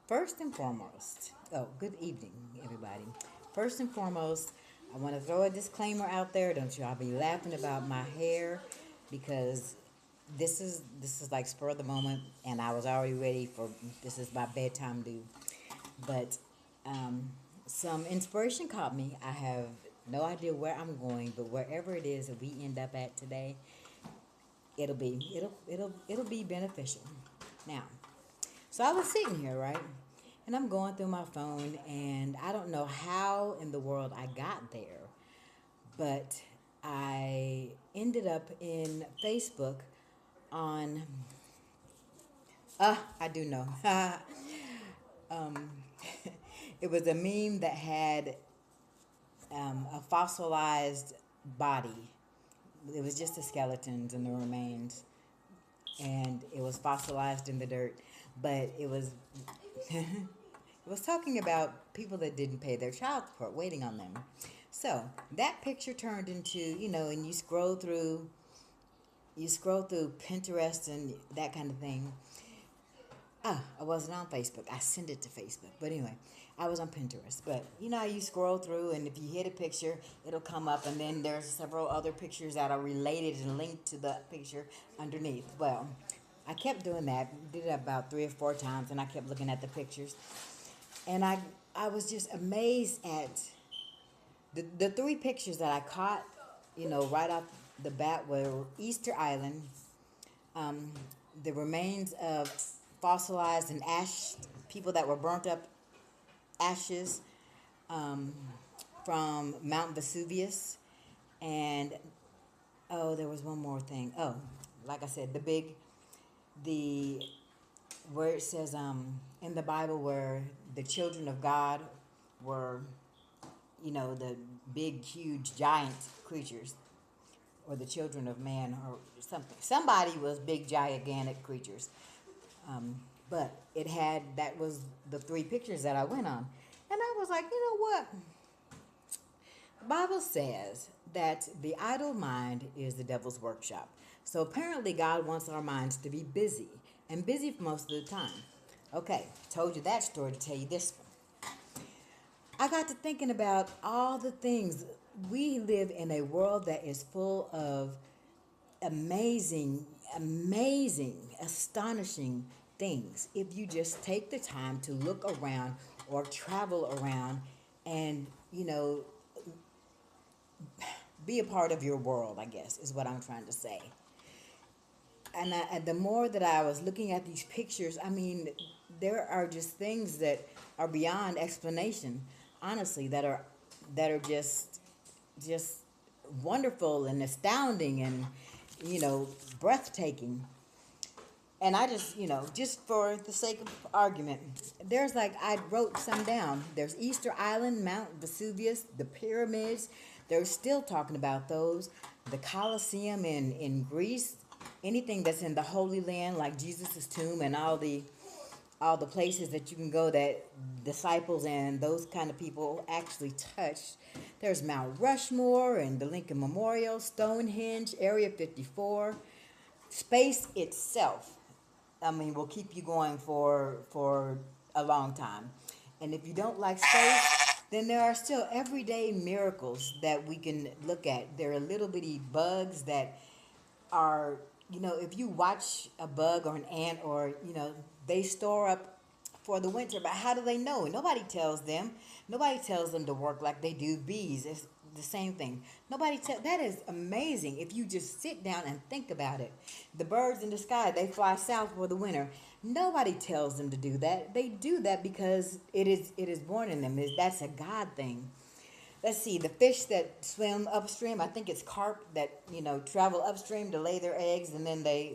First and foremost, good evening, everybody. First and foremost, I want to throw a disclaimer out there. Don't y'all be laughing about my hair, because this is like spur of the moment, and I was already ready for this is my bedtime due. But um, some inspiration caught me. I have no idea where I'm going, but wherever it is that we end up at today, it'll be beneficial. Now, so I was sitting here, right? And I'm going through my phone, and I don't know how in the world I got there, but I ended up in Facebook on, I do know. It was a meme that had a fossilized body. It was just the skeletons and the remains, and it was fossilized in the dirt. But it was it was talking about people that didn't pay their child support, waiting on them. So that picture turned into, and you scroll through Pinterest and that kind of thing. I wasn't on Facebook. I sent it to Facebook. But anyway, I was on Pinterest. But you know how you scroll through, and if you hit a picture, it'll come up, and then there's several other pictures that are related and linked to the picture underneath. Well, I kept doing that. Did it about 3 or 4 times, and I kept looking at the pictures, and I was just amazed at the three pictures that I caught. Right off the bat were Easter Island, um, the remains of fossilized and ash people that were burnt up ashes um, from Mount Vesuvius, and there was one more thing. Like I said, the where it says in the Bible where the children of God were, the big, huge, giant creatures, or the children of man, or something. Somebody was big, gigantic creatures. Um, but that was the three pictures that I went on. And I was like, you know what? The Bible says that the idle mind is the devil's workshop. So apparently God wants our minds to be busy, and busy for most of the time. Okay, told you that story to tell you this one. I got to thinking about all the things. We live in a world that is full of amazing, astonishing things. If you just take the time to look around or travel around and, be a part of your world, I guess, is what I'm trying to say. And the more that I was looking at these pictures, I mean, there are just things that are beyond explanation, honestly, that are just wonderful and astounding and breathtaking. And I just for the sake of argument, I wrote some down. There's Easter Island, Mount Vesuvius, the pyramids. They're still talking about those. The Colosseum in Greece, anything that's in the Holy Land, like Jesus' tomb, and all the places that you can go that disciples and those kind of people actually touched. There's Mount Rushmore and the Lincoln Memorial, Stonehenge, Area 54. Space itself, I mean, will keep you going for a long time. And if you don't like space, then there are still everyday miracles that we can look at. There are little bitty bugs that are, if you watch a bug or an ant, or, they store up for the winter, but how do they know? Nobody tells them. Nobody tells them to work like they do bees. It's the same thing. That is amazing if you just sit down and think about it. The birds in the sky, they fly south for the winter. Nobody tells them to do that. They do that because it is born in them. That's a God thing. Let's see, the fish that swim upstream, I think it's carp that travel upstream to lay their eggs, and then they